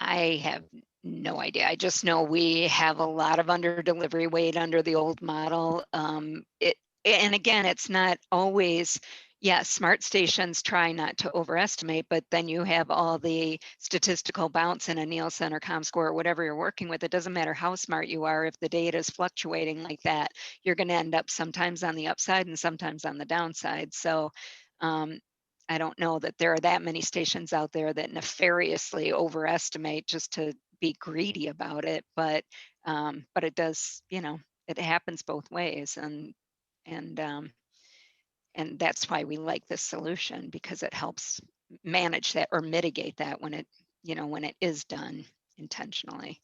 I have no idea. I just know we have a lot of under delivery weight under the old model. And again, it's not always, yes, smart stations try not to overestimate, but then you have all the statistical bounce in a Nielsen or ComScore or whatever you're working with. It doesn't matter how smart you are. If the data is fluctuating like that, you're going to end up sometimes on the upside and sometimes on the downside. So I don't know that there are that many stations out there that nefariously overestimate just to be greedy about it, but it does, it happens both ways, and that's why we like this solution, because it helps manage that or mitigate that when it is done intentionally.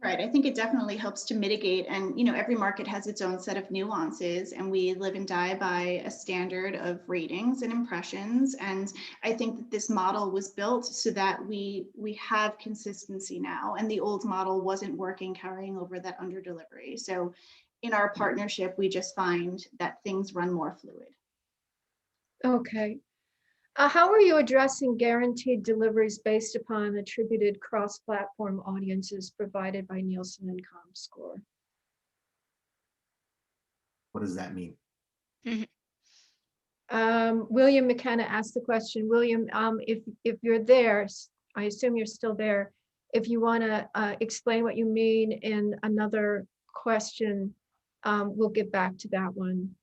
Right. I think it definitely helps to mitigate, and every market has its own set of nuances, and we live and die by a standard of ratings and impressions. And I think that this model was built so that we have consistency now, and the old model wasn't working, carrying over that under delivery. So in our partnership, we just find that things run more fluid. Okay. How are you addressing guaranteed deliveries based upon attributed cross-platform audiences provided by Nielsen and ComScore? What does that mean? William McKenna asked the question. William, if you're there, I assume you're still there. If you want to explain what you mean in another question, we'll get back to that one.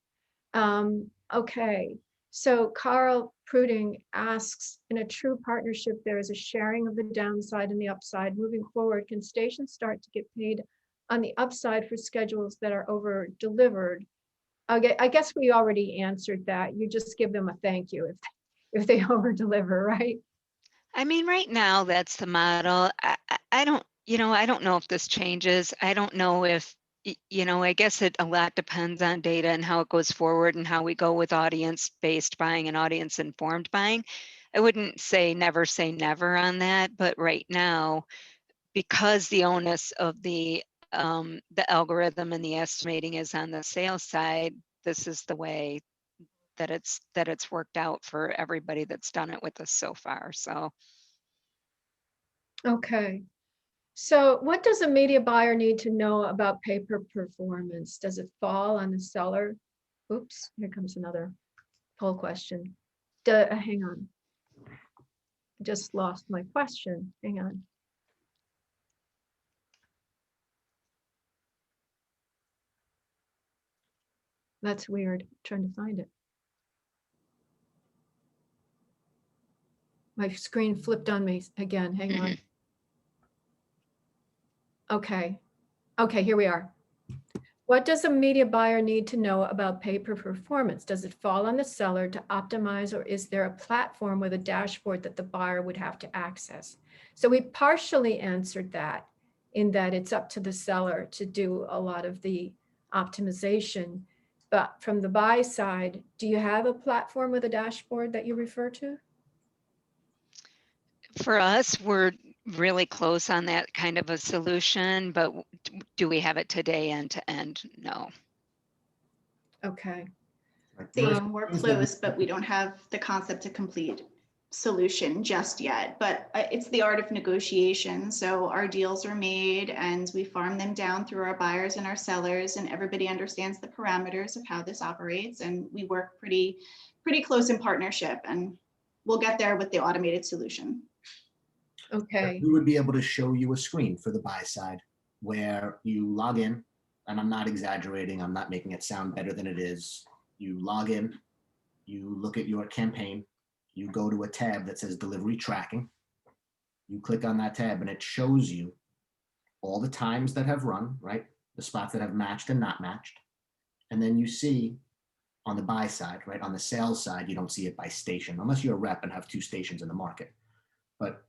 Okay. So Carl Pruding asks, in a true partnership, there is a sharing of the downside and the upside. Moving forward, can stations start to get paid on the upside for schedules that are over delivered? Okay, I guess we already answered that. You just give them a thank you if they over deliver, right? I mean, right now that's the model. I don't know if this changes. I don't know if, I guess a lot depends on data and how it goes forward and how we go with audience-based buying and audience-informed buying. I wouldn't say never on that, but right now, because the onus of the algorithm and the estimating is on the sales side, this is the way that it's worked out for everybody that's done it with us so far. So. Okay. So what does a media buyer need to know about pay-per performance? Does it fall on the seller? Oops, here comes another poll question. Hang on. Just lost my question. Hang on. That's weird. I'm trying to find it. My screen flipped on me again. Hang on. Okay. Okay, here we are. What does a media buyer need to know about pay-per-performance? Does it fall on the seller to optimize, or is there a platform with a dashboard that the buyer would have to access? So we partially answered that in that it's up to the seller to do a lot of the optimization. But from the buy side, do you have a platform with a dashboard that you refer to? For us, we're really close on that kind of a solution, but do we have it today end to end? No. Okay. We're close, but we don't have the concept of complete solution just yet. But it's the art of negotiation. So our deals are made and we farm them down through our buyers and our sellers, and everybody understands the parameters of how this operates. And we work pretty close in partnership, and we'll get there with the automated solution. Okay. We would be able to show you a screen for the buy side where you log in, and I'm not exaggerating, I'm not making it sound better than it is. You log in, you look at your campaign, you go to a tab that says delivery tracking. You click on that tab and it shows you all the times that have run, right? The spots that have matched and not matched. And then you see on the buy side, right? On the sales side, you don't see it by station, unless you're a rep and have 2 stations in the market. But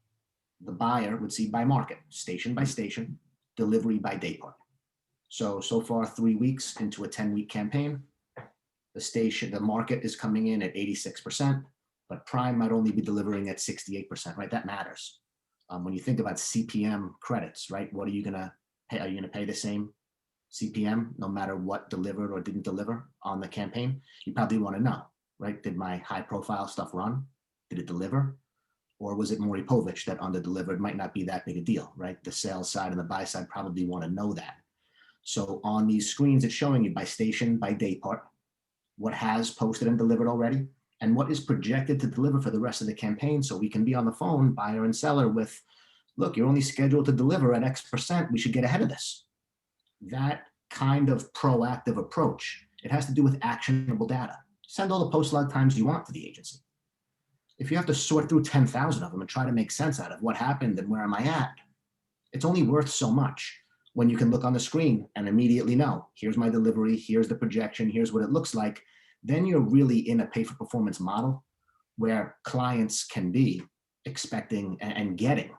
the buyer would see by market, station by station, delivery by day part. So far 3 weeks into a 10-week campaign, the market is coming in at 86%, but Prime might only be delivering at 68%, right? That matters. When you think about CPM credits, right? What are you gonna pay? Are you gonna pay the same CPM no matter what delivered or didn't deliver on the campaign? You probably wanna know, right? Did my high profile stuff run? Did it deliver? Or was it Maury Povich that under-delivered? Might not be that big a deal, right? The sales side and the buy side probably want to know that. So on these screens, it's showing you by station, by day part, what has posted and delivered already, and what is projected to deliver for the rest of the campaign. So we can be on the phone, buyer and seller, with, look, you're only scheduled to deliver at X%. We should get ahead of this. That kind of proactive approach, it has to do with actionable data. Send all the post log times you want to the agency. If you have to sort through 10,000 of them and try to make sense out of what happened and where am I at, it's only worth so much when you can look on the screen and immediately know, here's my delivery, here's the projection, here's what it looks like. Then you're really in a pay for performance model where clients can be expecting and getting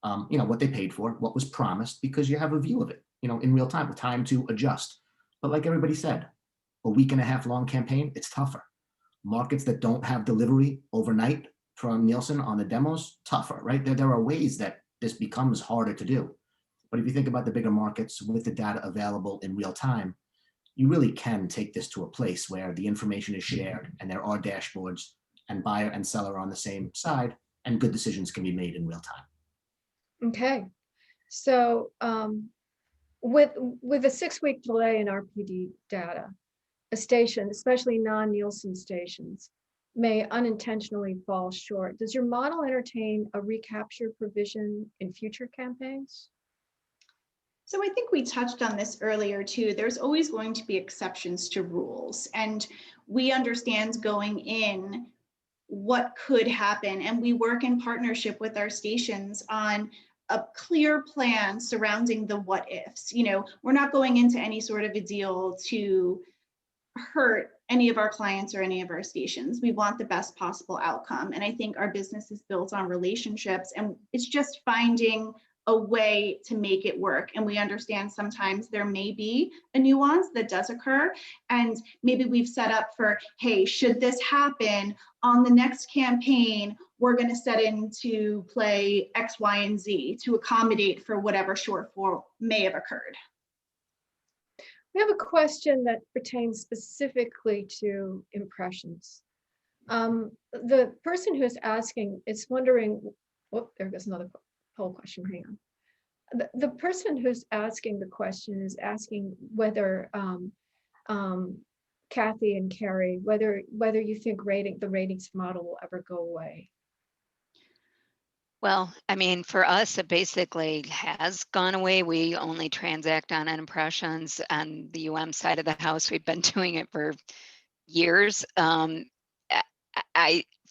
what they paid for, what was promised, because you have a view of it, in real time, the time to adjust. But like everybody said, a week and a half long campaign, it's tougher. Markets that don't have delivery overnight from Nielsen on the demos, tougher, right? There are ways that this becomes harder to do. But if you think about the bigger markets with the data available in real time, you really can take this to a place where the information is shared and there are dashboards and buyer and seller are on the same side and good decisions can be made in real time. Okay. So with a 6-week delay in RPD data, a station, especially non-Nielsen stations, may unintentionally fall short. Does your model entertain a recapture provision in future campaigns? So I think we touched on this earlier too. There's always going to be exceptions to rules, and we understand going in what could happen, and we work in partnership with our stations on a clear plan surrounding the what ifs. We're not going into any sort of a deal to hurt any of our clients or any of our stations. We want the best possible outcome. And I think our business is built on relationships, and it's just finding a way to make it work. And we understand sometimes there may be a nuance that does occur. And maybe we've set up for, hey, should this happen on the next campaign, we're going to set into play X, Y, and Z to accommodate for whatever shortfall may have occurred. We have a question that pertains specifically to impressions. The person who's asking is wondering, there goes another whole question, hang on. The person who's asking the question is asking whether, Kathy and Carrie, whether you think the ratings model will ever go away. Well, I mean, for us, it basically has gone away. We only transact on impressions on the side of the house. We've been doing it for years. From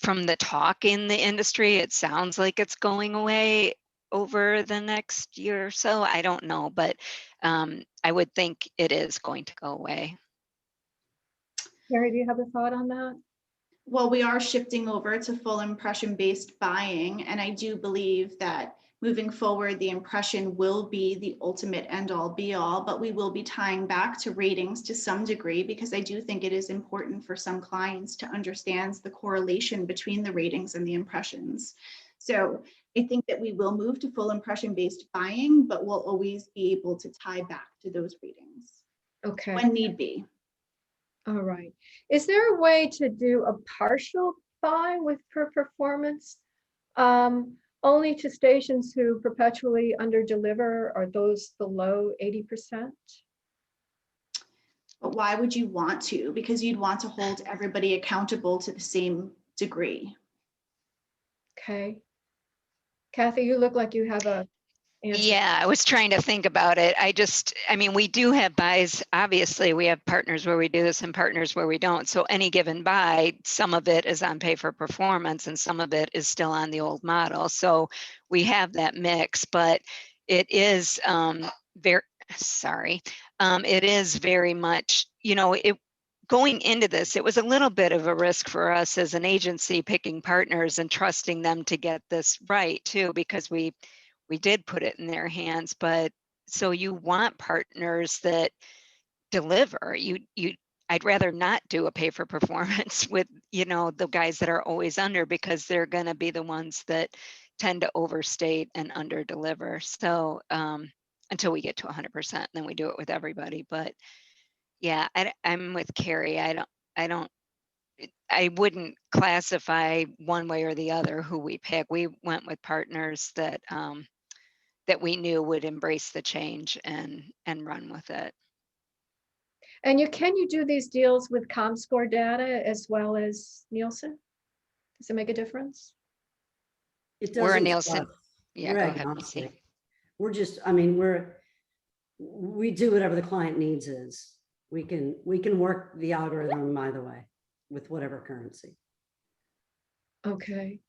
the talk in the industry, it sounds like it's going away over the next year or so. I don't know, but I would think it is going to go away. Carrie, do you have a thought on that? Well, we are shifting over to full impression-based buying, and I do believe that moving forward, the impression will be the ultimate end-all be-all, but we will be tying back to ratings to some degree, because I do think it is important for some clients to understand the correlation between the ratings and the impressions. So I think that we will move to full impression-based buying, but we'll always be able to tie back to those ratings when need be. All right. Is there a way to do a partial buy with per performance only to stations who perpetually under-deliver, or those below 80%? But why would you want to? Because you'd want to hold everybody accountable to the same degree. Okay. Kathy, you look like you have a answer. Yeah, I was trying to think about it. I mean, we do have buys. Obviously, we have partners where we do this and partners where we don't. So any given buy, some of it is on pay for performance and some of it is still on the old model. So we have that mix, but it is it is very much, going into this, it was a little bit of a risk for us as an agency picking partners and trusting them to get this right too, because we did put it in their hands. But so you want partners that deliver. I'd rather not do a pay for performance with, the guys that are always under, because they're going to be the ones that tend to overstate and under deliver. So until we get to 100%, then we do it with everybody. But yeah, I'm with Carrie. I don't I wouldn't classify one way or the other who we pick. We went with partners that that we knew would embrace the change and run with it. And can you do these deals with ComScore data as well as Nielsen? Does it make a difference? It We're a doesn't. Nielsen. Yeah, We're go ahead, agnostic. Missy. We're just, I mean, we do whatever the client needs is. We can work the algorithm either way with whatever currency. Okay.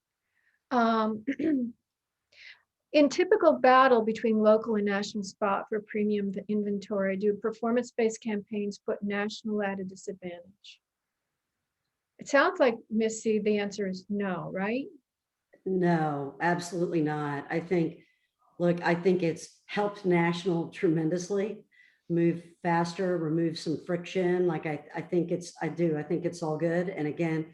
In typical battle between local and national spot for premium inventory, do performance-based campaigns put national at a disadvantage? It sounds like, Missy, the answer is no, right? No, absolutely not. I think, look, I think it's helped national tremendously, move faster, remove some friction. Like I think I think it's all good. And again,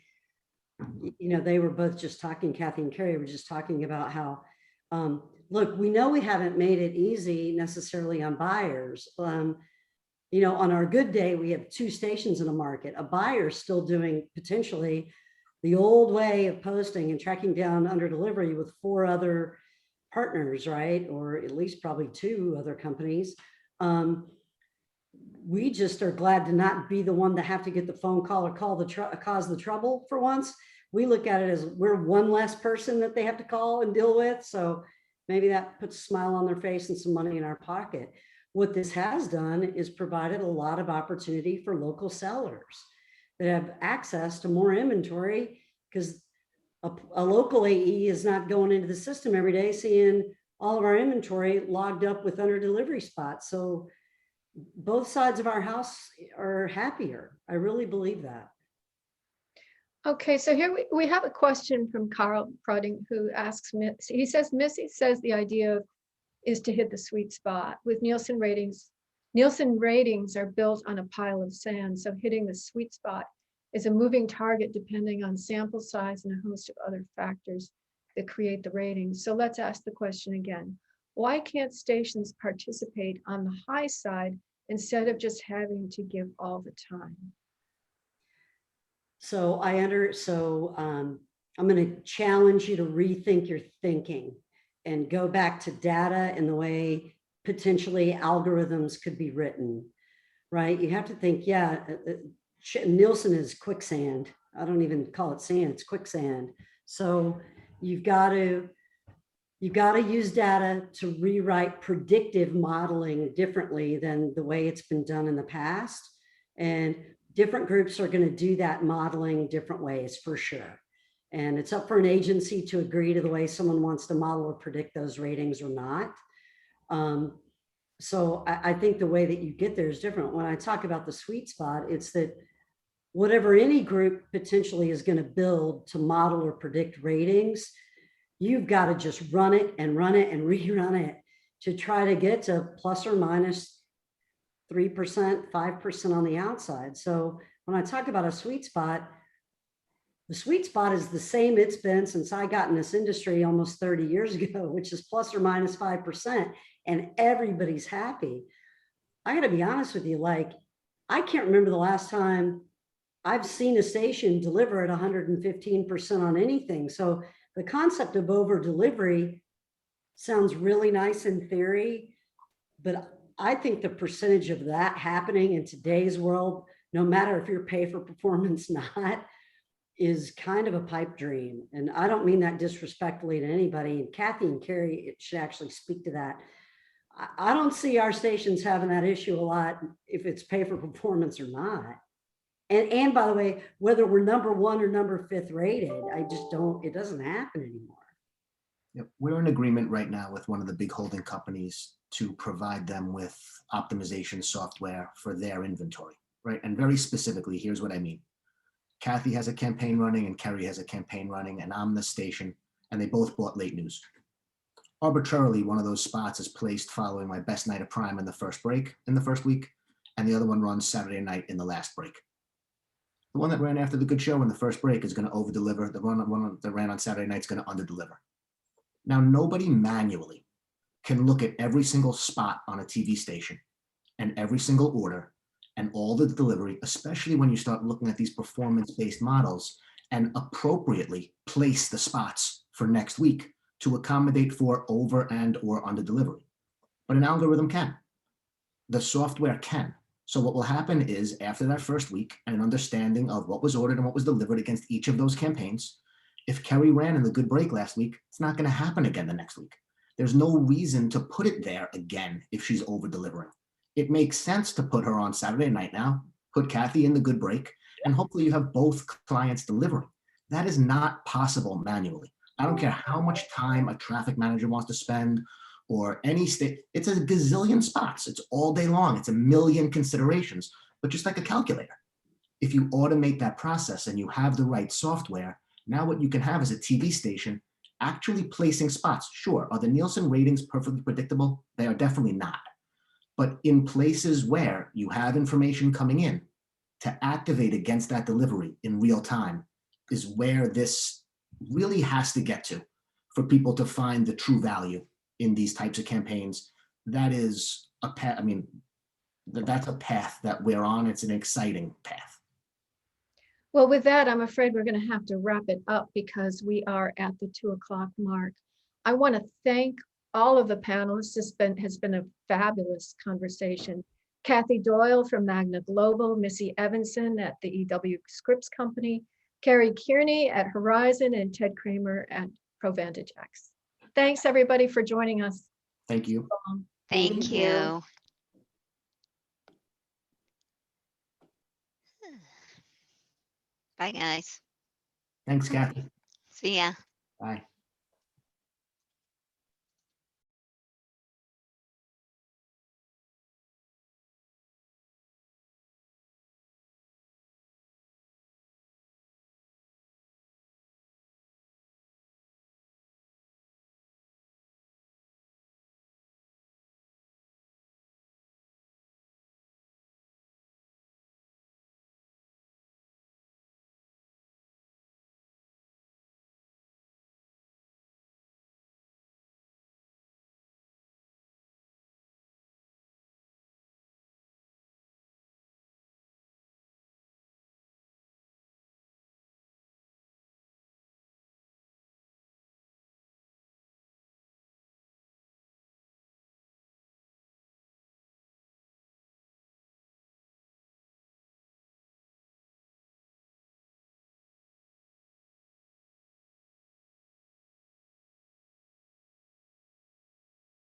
you know, they were both just talking, Kathy and Carrie were just talking about how, look, we know we haven't made it easy necessarily on buyers. You know, on our good day, we have 2 stations in a market. A buyer still doing potentially the old way of posting and tracking down under delivery with 4 other partners, right? Or at least probably 2 other companies. We just are glad to not be the one to have to get the phone call or cause the trouble for once. We look at it as we're one less person that they have to call and deal with. So maybe that puts a smile on their face and some money in our pocket. What this has done is provided a lot of opportunity for local sellers that have access to more inventory, because a local AE is not going into the system every day seeing all of our inventory logged up with under delivery spots. So both sides of our house are happier. I really believe that. Okay, so here we have a question from Carl Prudding, who asks, he says, Missy says the idea is to hit the sweet spot. With Nielsen ratings are built on a pile of sand, so hitting the sweet spot is a moving target depending on sample size and a host of other factors that create the ratings. So let's ask the question again. Why can't stations participate on the high side instead of just having to give all the time? So I'm going to challenge you to rethink your thinking and go back to data and the way potentially algorithms could be written, right? You have to think, yeah, Nielsen is quicksand. I don't even call it sand, it's quicksand. So you've got to use data to rewrite predictive modeling differently than the way it's been done in the past. And different groups are going to do that modeling different ways for sure. And it's up for an agency to agree to the way someone wants to model or predict those ratings or not. So I think the way that you get there is different. When I talk about the sweet spot, it's that whatever any group potentially is going to build to model or predict ratings, you've got to just run it and rerun it to try to get to plus or minus 3%, 5% on the outside. So when I talk about a sweet spot, the sweet spot is the same it's been since I got in this industry almost 30 years ago, which is plus or minus 5%, and everybody's happy. I got to be honest with you, like, I can't remember the last time I've seen a station deliver at 115% on anything. So the concept of over delivery sounds really nice in theory, but I think the percentage of that happening in today's world, no matter if you're pay for performance not, is kind of a pipe dream. And I don't mean that disrespectfully to anybody. And Kathy and Carrie should actually speak to that. I don't see our stations having that issue a lot if it's pay for performance or not. And by the way, whether we're number 1 or number 5th rated, it doesn't happen anymore. Yep. We're in agreement right now with one of the big holding companies to provide them with optimization software for their inventory, right? And very specifically, here's what I mean. Kathy has a campaign running and Kerry has a campaign running, and I'm the station, and they both bought late news. Arbitrarily, one of those spots is placed following my best night of prime in the first break in the first week, and the other one runs Saturday night in the last break. The one that ran after the good show in the first break is going to over deliver. The one that ran on Saturday night is going to under deliver. Now, nobody manually can look at every single spot on a TV station and every single order and all the delivery, especially when you start looking at these performance-based models, and appropriately place the spots for next week to accommodate for over and or under delivery. But an algorithm can. The software can. So what will happen is after that first week and an understanding of what was ordered and what was delivered against each of those campaigns, if Kerry ran in the good break last week, it's not going to happen again the next week. There's no reason to put it there again if she's over delivering. It makes sense to put her on Saturday night now, put Kathy in the good break, and hopefully you have both clients delivering. That is not possible manually. I don't care how much time a traffic manager wants to spend or any state, it's a gazillion spots. It's all day long. It's a million considerations, but just like a calculator. If you automate that process and you have the right software, now what you can have is a TV station actually placing spots. Sure, are the Nielsen ratings perfectly predictable? They are definitely not. But in places where you have information coming in to activate against that delivery in real time is where this really has to get to for people to find the true value in these types of campaigns. That is a path, I mean, that's a path that we're on. It's an exciting path. Well, with that, I'm afraid we're going to have to wrap it up because we are at the 2 o'clock mark. I want to thank all of the panelists. This has been a fabulous conversation. Kathy Doyle from Magna Global, Missy Evanson at the EW Scripps Company, Carrie Kearney at Horizon, and Ted Kramer at Provantage X. Thanks everybody for joining us. Thank you. Thank you. Bye, guys. Thanks, Kathy. See ya. Bye.